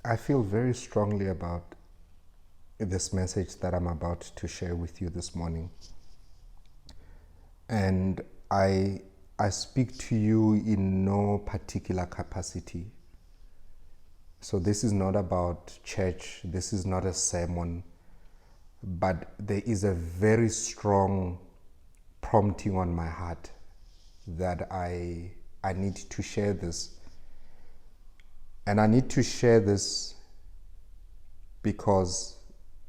I feel very strongly about this message that I'm about to share with you this morning. And I speak to you in no particular capacity. So this is not about church, this is not a sermon, but there is a very strong prompting on my heart that I need to share this. And I need to share this because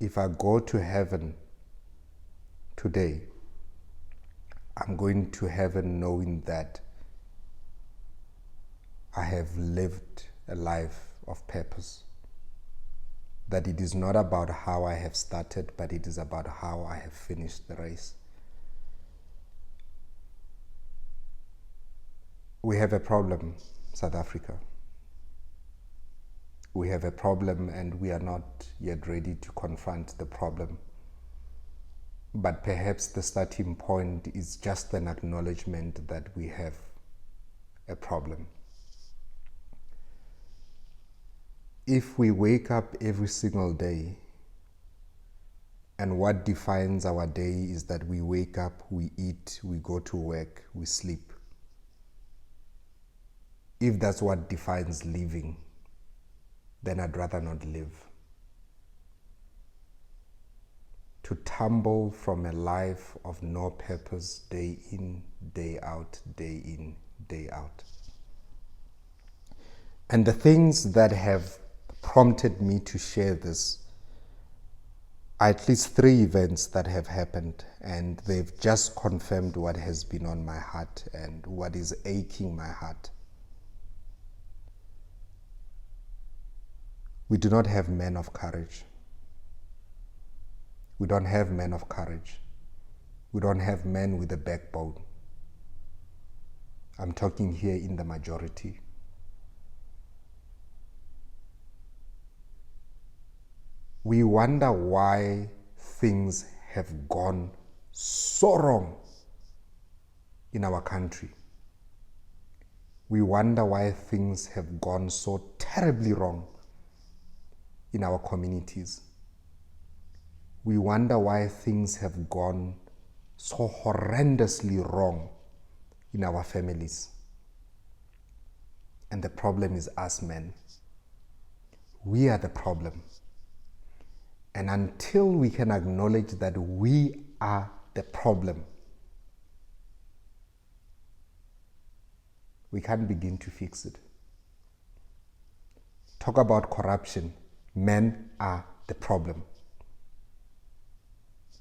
if I go to heaven today, I'm going to heaven knowing that I have lived a life of purpose. That it is not about how I have started, but it is about how I have finished the race. We have a problem, South Africa. We have a problem and we are not yet ready to confront the problem. But perhaps the starting point is just an acknowledgement that we have a problem. If we wake up every single day and what defines our day is that we wake up, we eat, we go to work, we sleep. If that's what defines living, then I'd rather not live. To tumble from a life of no purpose day in, day out, day in, day out. And the things that have prompted me to share this are at least 3 events that have happened, and they've just confirmed what has been on my heart and what is aching my heart. We do not have men of courage. We don't have men of courage. We don't have men with a backbone. I'm talking here in the majority. We wonder why things have gone so wrong in our country. We wonder why things have gone so terribly wrong in our communities. We wonder why things have gone so horrendously wrong in our families. And the problem is us men. We are the problem. And until we can acknowledge that we are the problem, we can't begin to fix it. Talk about corruption. Men are the problem.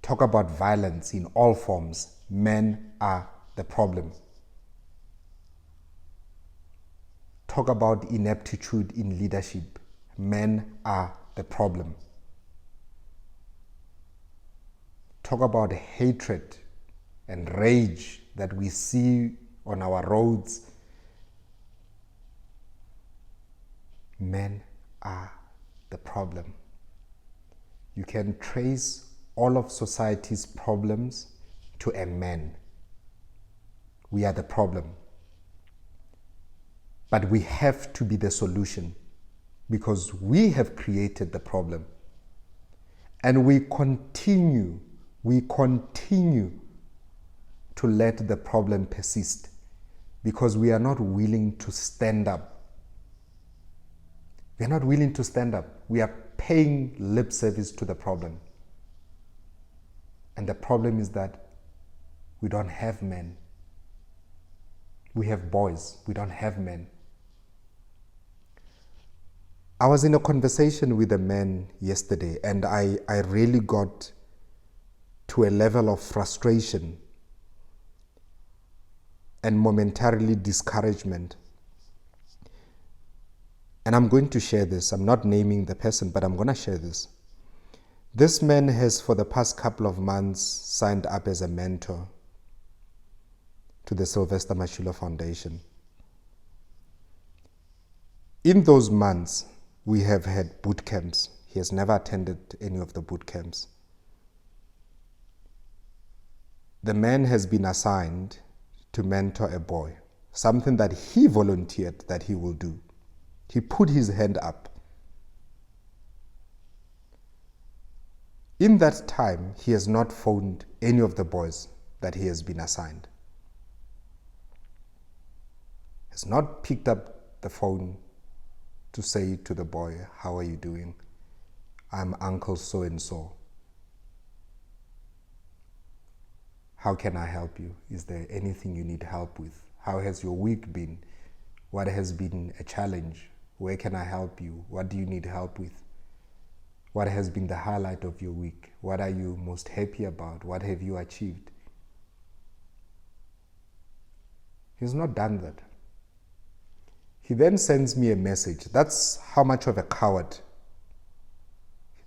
Talk about violence in all forms. Men are the problem. Talk about ineptitude in leadership. Men are the problem. Talk about hatred and rage that we see on our roads. Men are the problem. You can trace all of society's problems to a man. We are the problem. But we have to be the solution because we have created the problem. And we continue to let the problem persist because we are not willing to stand up. We are not willing to stand up. We are paying lip service to the problem. And the problem is that we don't have men. We have boys. We don't have men. I was in a conversation with a man yesterday and I really got to a level of frustration and momentarily discouragement. And I'm going to share this. I'm not naming the person, but I'm going to share this. This man has, for the past couple of months, signed up as a mentor to the Sylvester Mashilo Foundation. In those months, we have had boot camps. He has never attended any of the boot camps. The man has been assigned to mentor a boy, something that he volunteered that he will do. He put his hand up In that time, he has not phoned any of the boys that he has been assigned. Has not picked up the phone to say to the boy, how are you doing? I'm Uncle so-and-so. How can I help you? Is there anything you need help with? How has your week been? What has been a challenge? Where can I help you? What do you need help with? What has been the highlight of your week? What are you most happy about? What have you achieved? He's not done that. He then sends me a message. That's how much of a coward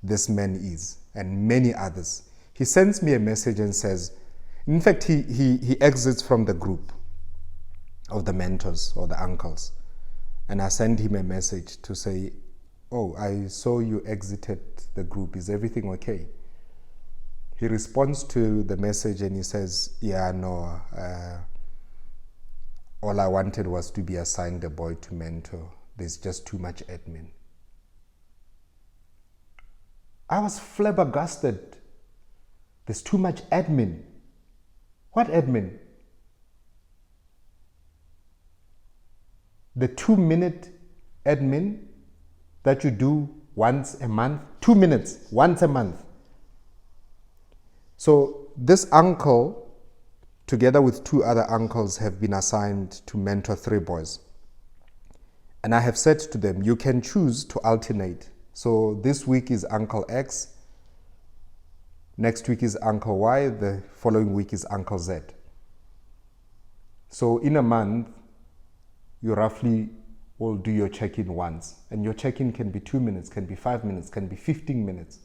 this man is, and many others. He sends me a message and says, in fact, he exits from the group of the mentors or the uncles. And I send him a message to say, oh, I saw you exited the group. Is everything okay? He responds to the message and he says, yeah, no, all I wanted was to be assigned a boy to mentor. There's just too much admin. I was flabbergasted. There's too much admin. What admin? The 2-minute admin that you do once a month, 2 minutes, once a month. So this uncle, together with 2 other uncles, have been assigned to mentor 3 boys. And I have said to them, you can choose to alternate. So this week is Uncle X, next week is Uncle Y, the following week is Uncle Z. So in a month, you roughly will do your check-in once. And your check-in can be 2 minutes, can be 5 minutes, can be 15 minutes.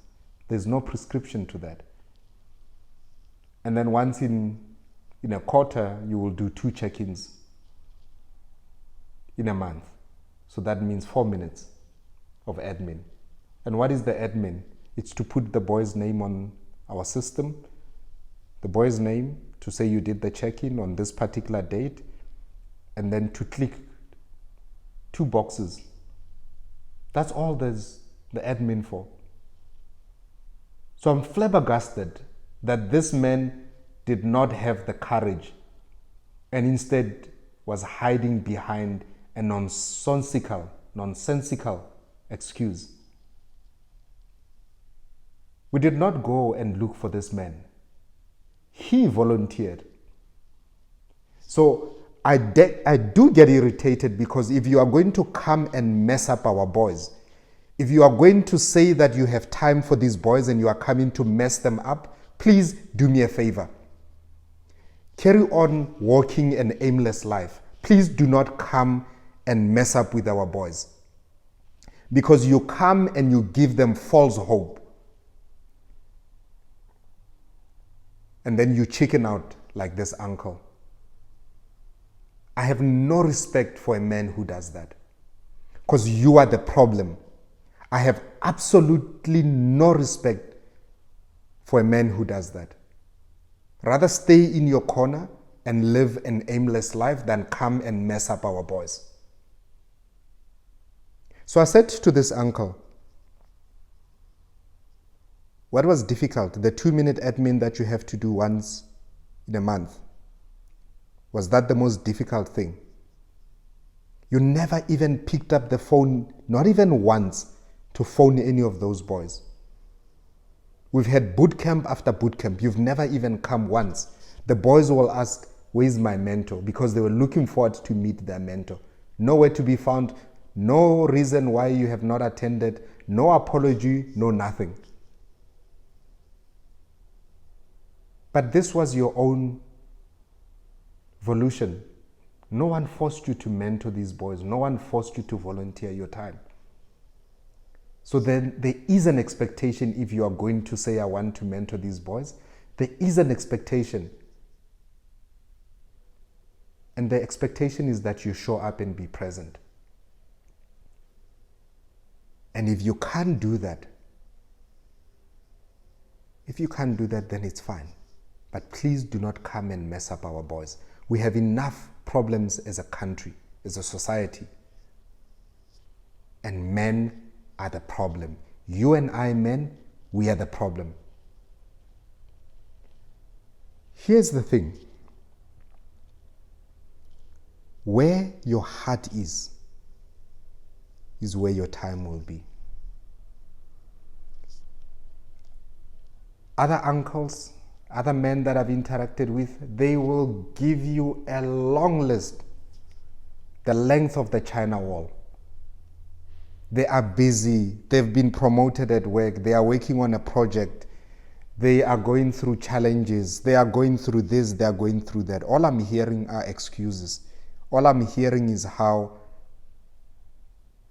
There's no prescription to that. And then once in a quarter, you will do 2 check-ins in a month. So that means 4 minutes of admin. And what is the admin? It's to put the boy's name on our system, the boy's name, to say you did the check-in on this particular date, and then to click 2 boxes. That's all there's the admin for. So I'm flabbergasted that this man did not have the courage and instead was hiding behind a nonsensical excuse. We did not go and look for this man. He volunteered. So I do get irritated, because if you are going to come and mess up our boys, if you are going to say that you have time for these boys and you are coming to mess them up, please do me a favor. Carry on walking an aimless life. Please do not come and mess up with our boys, because you come and you give them false hope. And then you chicken out like this uncle. I have no respect for a man who does that, because you are the problem. I have absolutely no respect for a man who does that. Rather stay in your corner and live an aimless life than come and mess up our boys. So I said to this uncle, what was difficult? The 2-minute admin that you have to do once in a month. Was that the most difficult thing? You never even picked up the phone, not even once, to phone any of those boys. We've had boot camp after boot camp. You've never even come once. The boys will ask, where's my mentor? Because they were looking forward to meet their mentor. Nowhere to be found. No reason why you have not attended. No apology, no nothing. But this was your own volition. No one forced you to mentor these boys. No one forced you to volunteer your time. So then there is an expectation, if you are going to say, I want to mentor these boys, there is an expectation. And the expectation is that you show up and be present. And if you can't do that, then it's fine. But please do not come and mess up our boys. We have enough problems as a country, as a society. And men are the problem. You and I, men, we are the problem. Here's the thing. Where your heart is where your time will be. Other uncles, other men that I've interacted with, they will give you a long list, the length of the China Wall. They are busy, they've been promoted at work, they are working on a project, they are going through challenges, they are going through this, they are going through that. All I'm hearing are excuses. All I'm hearing is how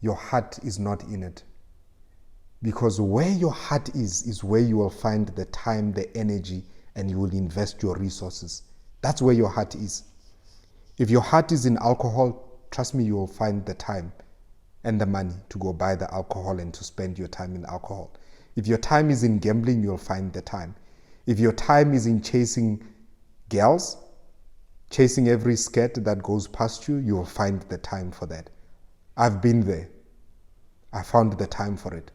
your heart is not in it. Because where your heart is where you will find the time, the energy, and you will invest your resources. That's where your heart is. If your heart is in alcohol, trust me, you will find the time and the money to go buy the alcohol and to spend your time in alcohol. If your time is in gambling, you'll find the time. If your time is in chasing girls, chasing every skirt that goes past you, you'll find the time for that. I've been there. I found the time for it.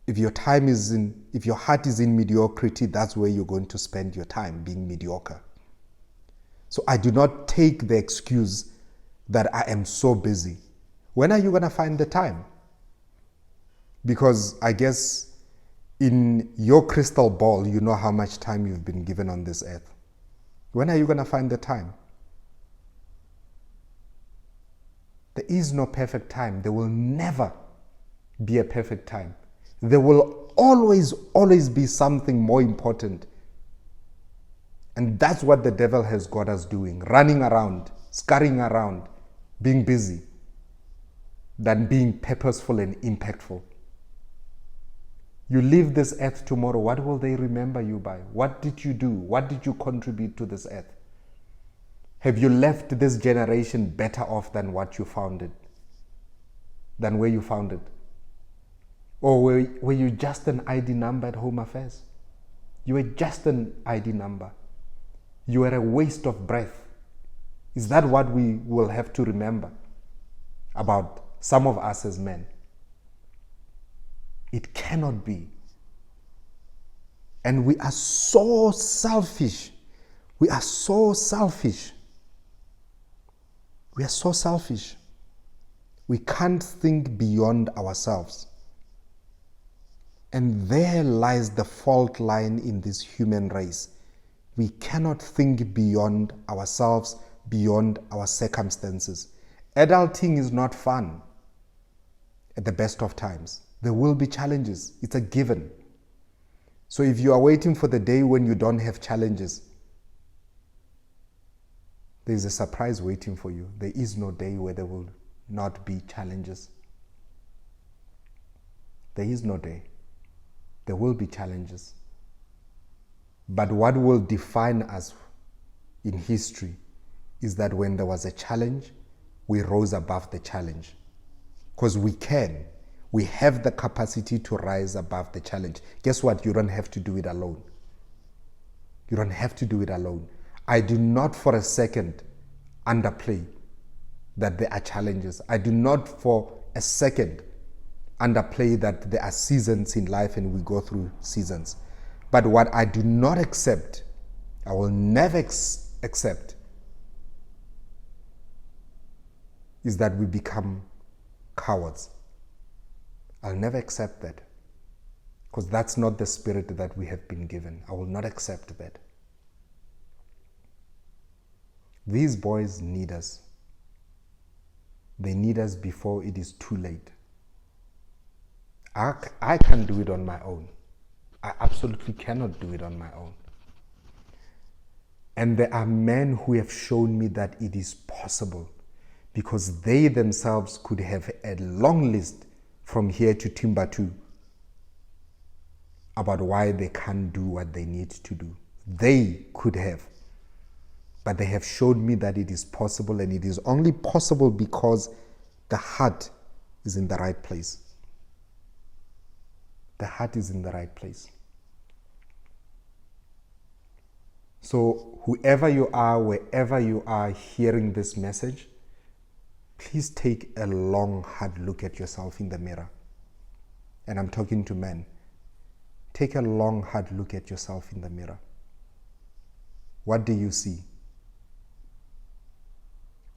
If your heart is in mediocrity, that's where you're going to spend your time, being mediocre. So I do not take the excuse that I am so busy. When are you going to find the time? Because I guess in your crystal ball, you know how much time you've been given on this earth. When are you going to find the time? There is no perfect time. There will never be a perfect time. There will always be something more important. And that's what the devil has got us doing, running around, scurrying around, being busy, than being purposeful and impactful. You leave this earth tomorrow, what will they remember you by? What did you do? What did you contribute to this earth? Have you left this generation better off than what you found it? Than where you found it? Or were you just an ID number at Home Affairs? You were just an ID number. You were a waste of breath. Is that what we will have to remember about some of us as men? It cannot be. And we are so selfish. We are so selfish. We are so selfish. We can't think beyond ourselves. And there lies the fault line in this human race. We cannot think beyond ourselves, beyond our circumstances. Adulting is not fun at the best of times. There will be challenges. It's a given. So if you are waiting for the day when you don't have challenges, there is a surprise waiting for you. There is no day where there will not be challenges. There is no day. There will be challenges. But what will define us in history is that when there was a challenge, we rose above the challenge. Because we have the capacity to rise above the challenge. Guess what? You don't have to do it alone. You don't have to do it alone. I do not for a second underplay that there are challenges. I do not for a second underplay that there are seasons in life and we go through seasons. But what I do not accept, I will never accept, is that we become cowards. I'll never accept that. Because that's not the spirit that we have been given. I will not accept that. These boys need us. They need us before it is too late. I can't do it on my own. I absolutely cannot do it on my own. And there are men who have shown me that it is possible, because they themselves could have a long list from here to Timbuktu about why they can't do what they need to do. They could have. But they have showed me that it is possible, and it is only possible because the heart is in the right place. The heart is in the right place. So whoever you are, wherever you are hearing this message, please take a long, hard look at yourself in the mirror. And I'm talking to men. take a long, hard look at yourself in the mirror. What do you see?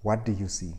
What do you see?